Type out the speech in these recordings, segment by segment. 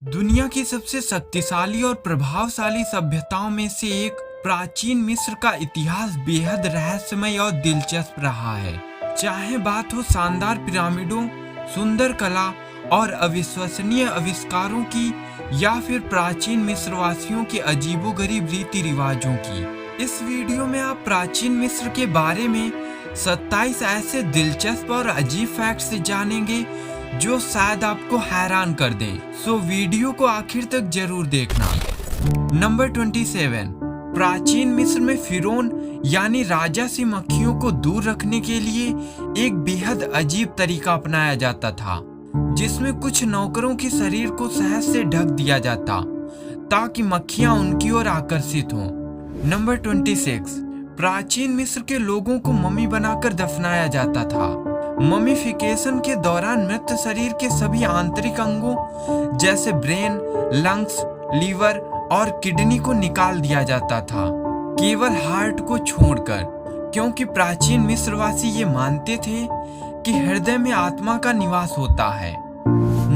दुनिया की सबसे शक्तिशाली और प्रभावशाली सभ्यताओं में से एक प्राचीन मिस्र का इतिहास बेहद रहस्यमय और दिलचस्प रहा है। चाहे बात हो शानदार पिरामिडों, सुंदर कला और अविश्वसनीय आविष्कारों की, या फिर प्राचीन मिस्रवासियों के अजीबोगरीब रीति रिवाजों की। इस वीडियो में आप प्राचीन मिस्र के बारे में 27 ऐसे दिलचस्प और अजीब फैक्ट्स जानेंगे जो शायद आपको हैरान कर दे। सो वीडियो को आखिर तक जरूर देखना। नंबर 27, प्राचीन मिस्र में फिरौन यानी राजा से मक्खियों को दूर रखने के लिए एक बेहद अजीब तरीका अपनाया जाता था, जिसमें कुछ नौकरों के शरीर को शहद से ढक दिया जाता ताकि मक्खियां उनकी ओर आकर्षित हों। नंबर 26, प्राचीन मिस्र के लोगों को मम्मी बनाकर दफनाया जाता था। ममीफिकेशन के दौरान मृत शरीर के सभी आंतरिक अंगों जैसे ब्रेन, लंग्स, लीवर और किडनी को निकाल दिया जाता था, केवल हार्ट को छोड़कर, क्योंकि प्राचीन मिस्रवासी ये मानते थे कि हृदय में आत्मा का निवास होता है।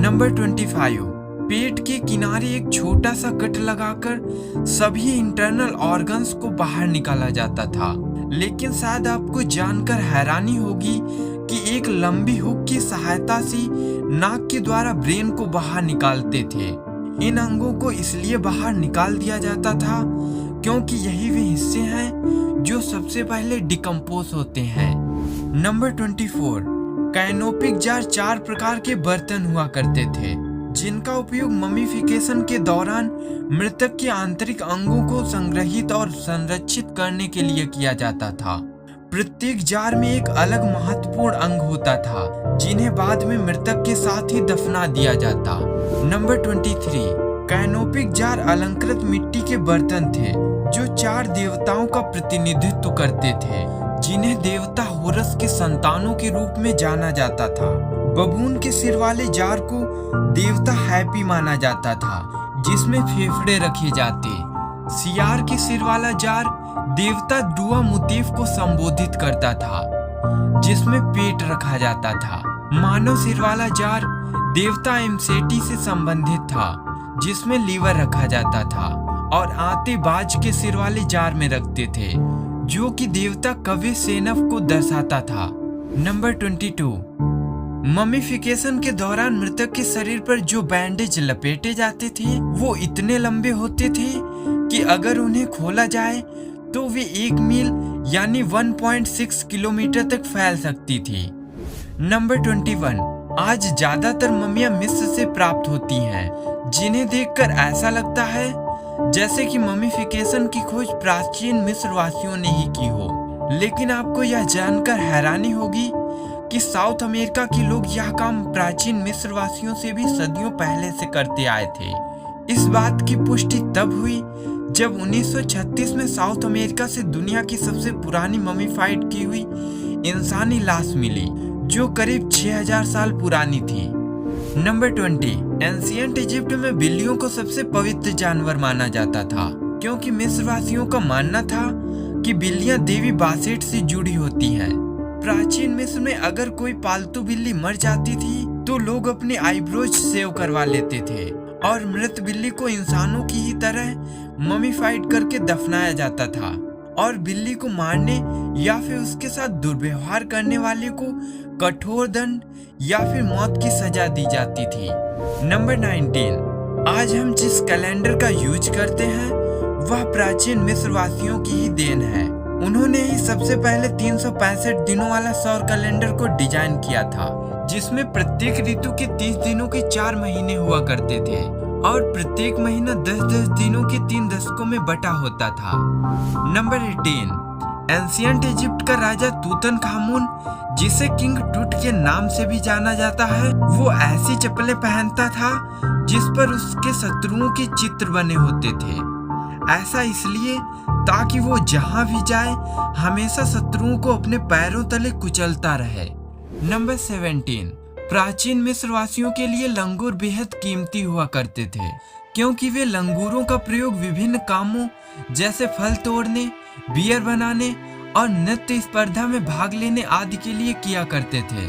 नंबर 25, पेट के किनारे एक छोटा सा कट लगाकर सभी इंटरनल ऑर्गन्स को बाहर निकाला जाता था। लेकिन शायद आपको जानकर हैरानी होगी कि एक लंबी हुक की सहायता से नाक के द्वारा ब्रेन को बाहर निकालते थे। इन अंगों को इसलिए बाहर निकाल दिया जाता था क्योंकि यही वे हिस्से हैं जो सबसे पहले डिकम्पोज होते हैं। नंबर 24, कैनोपिक जार 4 प्रकार के बर्तन हुआ करते थे जिनका उपयोग ममीफिकेशन के दौरान मृतक के आंतरिक अंगों को संग्रहित और संरक्षित करने के लिए किया जाता था। प्रत्येक जार में एक अलग महत्वपूर्ण अंग होता था जिन्हें बाद में मृतक के साथ ही दफना दिया जाता। नंबर 23, कैनोपिक जार अलंकृत मिट्टी के बर्तन थे जो 4 देवताओं का प्रतिनिधित्व करते थे, जिन्हें देवता होरस के संतानों के रूप में जाना जाता था। बबून के सिर वाले जार को देवता हैप्पी माना जाता था, जिसमें फेफड़े रखे जाते। सियार के सिर वाला जार देवता दुआ मुतेफ को संबोधित करता था, जिसमें पेट रखा जाता था। मानव सिर वाला जार देवता एमसेटी से संबंधित था, जिसमें लीवर रखा जाता था, और आते बाज के सिर वाले जार में रखते थे, जो कि देवता कवे सेनफ को दर्शाता था। नंबर 22, ममीफिकेशन के दौरान मृतक के शरीर पर जो बैंडेज लपेटे जाते थे वो इतने लंबे होते थे कि अगर उन्हें खोला जाए तो वे 1 मील यानी 1.6 किलोमीटर तक फैल सकती थी। नंबर 21, आज ज्यादातर मम्मियां मिस्र से प्राप्त होती हैं, जिन्हें देखकर ऐसा लगता है जैसे कि ममीफिकेशन की खोज प्राचीन मिस्र वासियों ने ही की हो। लेकिन आपको यह जानकर हैरानी होगी कि साउथ अमेरिका के लोग यह काम प्राचीन मिस्र वासियों से भी सदियों पहले से करते आए थे। इस बात की पुष्टि तब हुई जब 1936 में साउथ अमेरिका से दुनिया की सबसे पुरानी ममीफाइड की हुई इंसानी लाश मिली, जो करीब 6000 साल पुरानी थी। नंबर 20, एंशिएंट इजिप्ट में बिल्लियों को सबसे पवित्र जानवर माना जाता था, क्योंकि मिस्रवासियों का मानना था कि बिल्लियां देवी बासेट से जुड़ी होती हैं। प्राचीन मिस्र में अगर कोई पालतू बिल्ली मर जाती थी तो लोग अपने आईब्रोज सेव करवा लेते थे और मृत बिल्ली को इंसानों की ही तरह ममीफाइड करके दफनाया जाता था, और बिल्ली को मारने या फिर उसके साथ दुर्व्यवहार करने वाले को कठोर दंड या फिर मौत की सजा दी जाती थी। नंबर 19, आज हम जिस कैलेंडर का यूज करते हैं वह प्राचीन मिस्र वासियों की ही देन है। उन्होंने ही सबसे पहले 365 दिनों वाला सौर कैलेंडर को डिजाइन किया था, जिसमें प्रत्येक ऋतु के 30 दिनों के 4 महीने हुआ करते थे और प्रत्येक महीना 10-10 दिनों के 3 दशकों में बटा होता था। नंबर 18, एंशिएंट इजिप्ट का राजा तूतनखामुन, जिसे किंग टूट के नाम से भी जाना जाता है, वो ऐसी चप्पलें पहनता था जिस पर उसके शत्रुओं के चित्र बने होते थे। ऐसा इसलिए ताकि वो जहां भी जाए हमेशा शत्रुओं को अपने पैरों तले कुचलता रहे। नंबर 17, प्राचीन मिस्रवासियों के लिए लंगूर बेहद कीमती हुआ करते थे, क्योंकि वे लंगूरों का प्रयोग विभिन्न कामों जैसे फल तोड़ने, बियर बनाने और नृत्य स्पर्धा में भाग लेने आदि के लिए किया करते थे।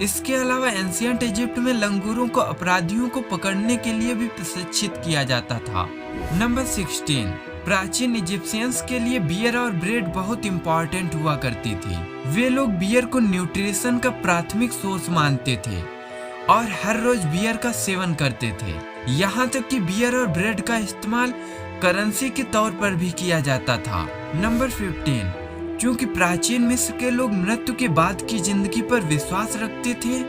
इसके अलावा एंशियंट इजिप्ट में लंगूरों को अपराधियों को पकड़ने के लिए भी प्रशिक्षित किया जाता था। नंबर 16, प्राचीन इजिप्शियंस के लिए बियर और ब्रेड बहुत इम्पोर्टेंट हुआ करती थी। वे लोग बियर को न्यूट्रिशन का प्राथमिक सोर्स मानते थे और हर रोज बियर का सेवन करते थे। यहाँ तक कि बियर और ब्रेड का इस्तेमाल करेंसी के तौर पर भी किया जाता था। नंबर 15, क्योंकि प्राचीन मिस्र के लोग मृत्यु के बाद की जिंदगी पर विश्वास रखते थे,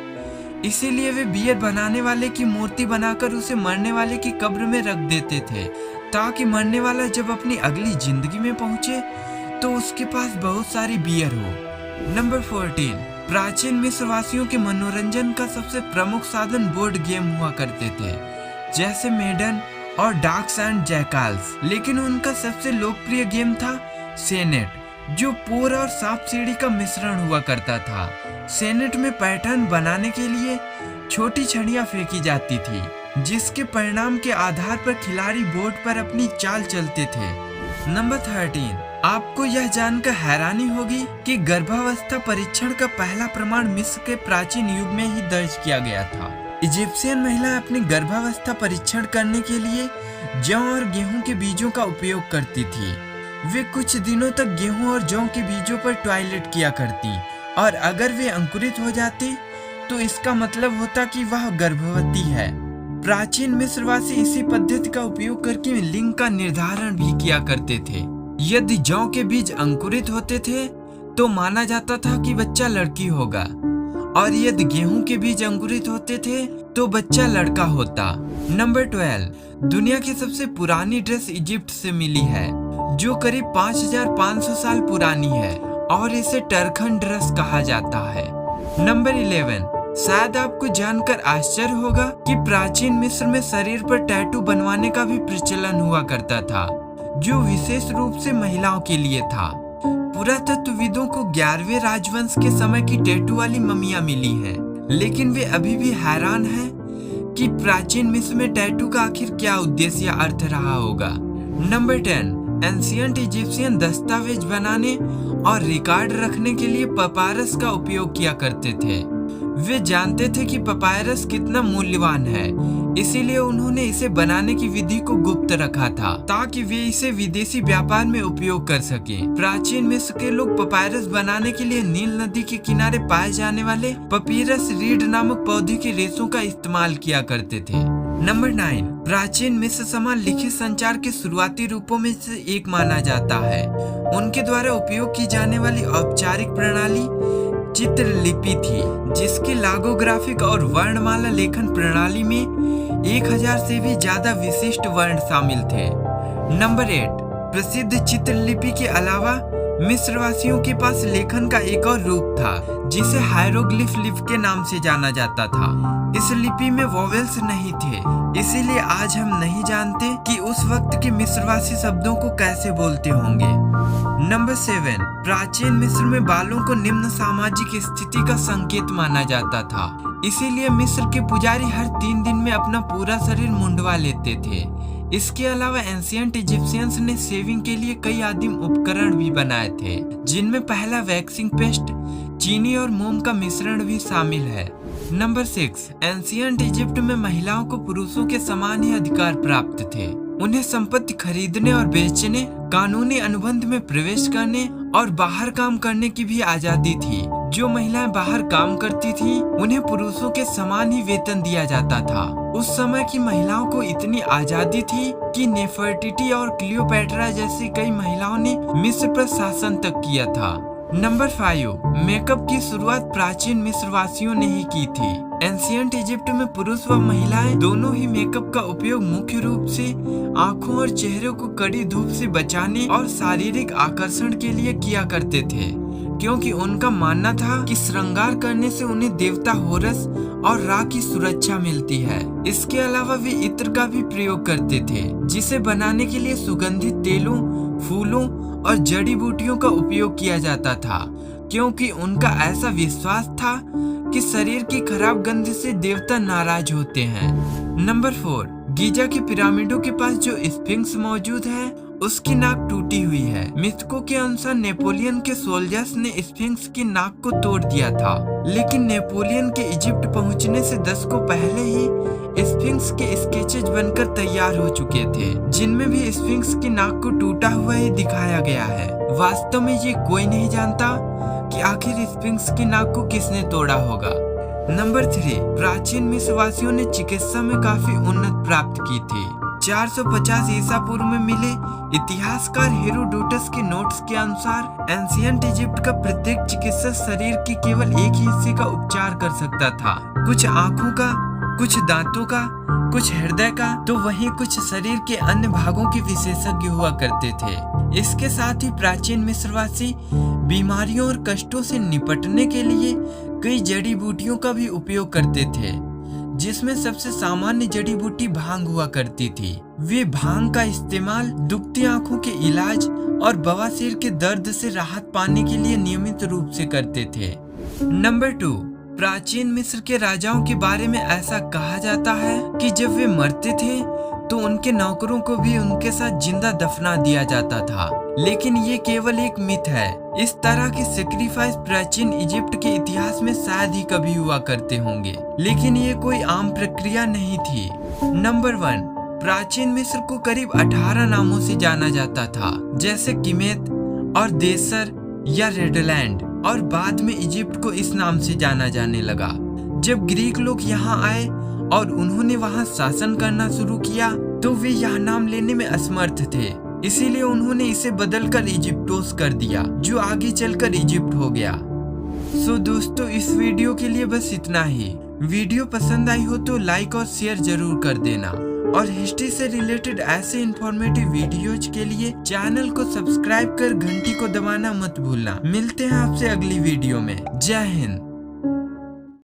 इसीलिए वे बियर बनाने वाले की मूर्ति बनाकर उसे मरने वाले की कब्र में रख देते थे, ताकि मरने वाला जब अपनी अगली जिंदगी में पहुंचे तो उसके पास बहुत सारी बियर हो। नंबर 14, प्राचीन मिस्र वासियों के मनोरंजन का सबसे प्रमुख साधन बोर्ड गेम हुआ करते थे, जैसे मेडन और डार्क्स एंड जैकाल्स। लेकिन उनका सबसे लोकप्रिय गेम था सेनेट, जो पोर और सांप सीढ़ी का मिश्रण हुआ करता था। सेनेट में पैटर्न बनाने के लिए छोटी छड़ियां फेंकी जाती थी, जिसके परिणाम के आधार पर खिलाड़ी बोर्ड पर अपनी चाल चलते थे। नंबर 13, आपको यह जानकर हैरानी होगी कि गर्भावस्था परीक्षण का पहला प्रमाण मिस्र के प्राचीन युग में ही दर्ज किया गया था। इजिप्शियन महिलाएं अपनी गर्भावस्था परीक्षण करने के लिए जौ और गेहूं के बीजों का उपयोग करती थी। वे कुछ दिनों तक गेहूं और जौ के बीजों पर टॉयलेट किया करती और अगर वे अंकुरित हो जाती तो इसका मतलब होता कि वह गर्भवती है। प्राचीन मिस्रवासी इसी पद्धति का उपयोग करके लिंग का निर्धारण भी किया करते थे। यदि जौ के बीज अंकुरित होते थे तो माना जाता था कि बच्चा लड़की होगा, और यदि गेहूं के बीज अंकुरित होते थे तो बच्चा लड़का होता। नंबर 12, दुनिया की सबसे पुरानी ड्रेस इजिप्ट से मिली है, जो करीब 5500 साल पुरानी है और इसे टरखन ड्रेस कहा जाता है। नंबर 11, शायद आपको जानकर आश्चर्य होगा कि प्राचीन मिस्र में शरीर पर टैटू बनवाने का भी प्रचलन हुआ करता था, जो विशेष रूप से महिलाओं के लिए था। पुरातत्वविदों को 11वें राजवंश के समय की टैटू वाली मम्मियां मिली हैं, लेकिन वे अभी भी हैरान हैं कि प्राचीन मिस्र में टैटू का आखिर क्या उद्देश्य या अर्थ रहा होगा। नंबर 10, एंशियंट इजिप्शियन दस्तावेज बनाने और रिकॉर्ड रखने के लिए पपायरस का उपयोग किया करते थे। वे जानते थे कि पपायरस कितना मूल्यवान है, इसीलिए उन्होंने इसे बनाने की विधि को गुप्त रखा था ताकि वे इसे विदेशी व्यापार में उपयोग कर सकें। प्राचीन मिस्र के लोग पपायरस बनाने के लिए नील नदी के किनारे पाए जाने वाले पपीरस रीड नामक पौधे के रेशों का इस्तेमाल किया करते थे। नंबर 9, प्राचीन मिस्र समाज लिखित संचार के शुरुआती रूपों में से एक माना जाता है। उनके द्वारा उपयोग की जाने वाली औपचारिक प्रणाली चित्रलिपि थी, जिसकी लागोग्राफिक और वर्णमाला लेखन प्रणाली में 1000 से भी ज्यादा विशिष्ट वर्ण शामिल थे। नंबर 8, प्रसिद्ध चित्रलिपि के अलावा मिस्रवासियों के पास लेखन का एक और रूप था, जिसे हायरोग्लिफ लिपि के नाम से जाना जाता था। इस लिपि में वोवेल्स नहीं थे, इसीलिए आज हम नहीं जानते कि उस वक्त के मिस्रवासी शब्दों को कैसे बोलते होंगे। नंबर 7, प्राचीन मिस्र में बालों को निम्न सामाजिक स्थिति का संकेत माना जाता था, इसीलिए मिस्र के पुजारी हर 3 दिन में अपना पूरा शरीर मुंडवा लेते थे। इसके अलावा एंशियंट इजिप्शियंस ने शेविंग के लिए कई आदिम उपकरण भी बनाए थे, जिनमें पहला वैक्सिंग पेस्ट, चीनी और मोम का मिश्रण भी शामिल है। नंबर 6, एंशियंट इजिप्ट में महिलाओं को पुरुषों के समान ही अधिकार प्राप्त थे। उन्हें संपत्ति खरीदने और बेचने, कानूनी अनुबंध में प्रवेश करने और बाहर काम करने की भी आजादी थी। जो महिलाएं बाहर काम करती थीं, उन्हें पुरुषों के समान ही वेतन दिया जाता था। उस समय की महिलाओं को इतनी आजादी थी कि नेफर्टिटी और क्लियोपैट्रा जैसी कई महिलाओं ने मिस्र पर शासन तक किया था। नंबर 5, मेकअप की शुरुआत प्राचीन मिस्रवासियों ने ही की थी। एंशियंट इजिप्ट में पुरुष व महिलाएं दोनों ही मेकअप का उपयोग मुख्य रूप से आँखों और चेहरे को कड़ी धूप से बचाने और शारीरिक आकर्षण के लिए किया करते थे, क्योंकि उनका मानना था कि श्रृंगार करने से उन्हें देवता होरस और रा की सुरक्षा मिलती है। इसके अलावा वे इत्र का भी प्रयोग करते थे, जिसे बनाने के लिए सुगंधित तेलों, फूलों और जड़ी बूटियों का उपयोग किया जाता था, क्योंकि उनका ऐसा विश्वास था कि शरीर की खराब गंध से देवता नाराज होते हैं। नंबर 4, गीजा के पिरामिडों के पास जो स्फिंक्स मौजूद है उसकी नाक टूटी हुई है। मिथकों के अनुसार नेपोलियन के सोल्जर्स ने स्फिंक्स की नाक को तोड़ दिया था, लेकिन नेपोलियन के इजिप्ट पहुंचने से दशकों पहले ही स्फिंक्स के स्केचेज बनकर तैयार हो चुके थे, जिनमें भी स्फिंक्स की नाक को टूटा हुआ ही दिखाया गया है। वास्तव में ये कोई नहीं जानता कि आखिर स्फिंक्स की नाक को किसने तोड़ा होगा। नंबर 3, प्राचीन मिस्रवासियों ने चिकित्सा में काफी उन्नति प्राप्त की थी। 450 ईसा पूर्व में मिले इतिहासकार हेरोडोटस के नोट्स के अनुसार एंशिएंट इजिप्ट का प्रत्येक चिकित्सक शरीर के केवल एक ही हिस्से का उपचार कर सकता था, कुछ आंखों का, कुछ दांतों का, कुछ हृदय का, तो वहीं कुछ शरीर के अन्य भागों के विशेषज्ञ हुआ करते थे। इसके साथ ही प्राचीन मिस्रवासी बीमारियों और कष्टों से निपटने के लिए कई जड़ी बूटियों का भी उपयोग करते थे, जिसमें सबसे सामान्य जड़ी बूटी भांग हुआ करती थी। वे भांग का इस्तेमाल दुखती आंखों के इलाज और बवासीर के दर्द से राहत पाने के लिए नियमित रूप से करते थे। नंबर 2, प्राचीन मिस्र के राजाओं के बारे में ऐसा कहा जाता है कि जब वे मरते थे तो उनके नौकरों को भी उनके साथ जिंदा दफना दिया जाता था, लेकिन ये केवल एक मिथ है। इस तरह के सेक्रीफाइस प्राचीन इजिप्ट के इतिहास में शायद ही कभी हुआ करते होंगे, लेकिन ये कोई आम प्रक्रिया नहीं थी। नंबर 1, प्राचीन मिस्र को करीब 18 नामों से जाना जाता था, जैसे किमेत और देसर या रेडलैंड, और बाद में इजिप्ट को इस नाम से जाना जाने लगा। जब ग्रीक लोग यहाँ आए और उन्होंने वहाँ शासन करना शुरू किया तो वे यह नाम लेने में असमर्थ थे, इसीलिए उन्होंने इसे बदलकर इजिप्टोस कर दिया, जो आगे चलकर इजिप्ट हो गया। सो दोस्तों, इस वीडियो के लिए बस इतना ही। वीडियो पसंद आई हो तो लाइक और शेयर जरूर कर देना, और हिस्ट्री से रिलेटेड ऐसे इंफॉर्मेटिव वीडियोज के लिए चैनल को सब्सक्राइब कर घंटी को दबाना मत भूलना। मिलते हैं आपसे अगली वीडियो में। जय हिंद।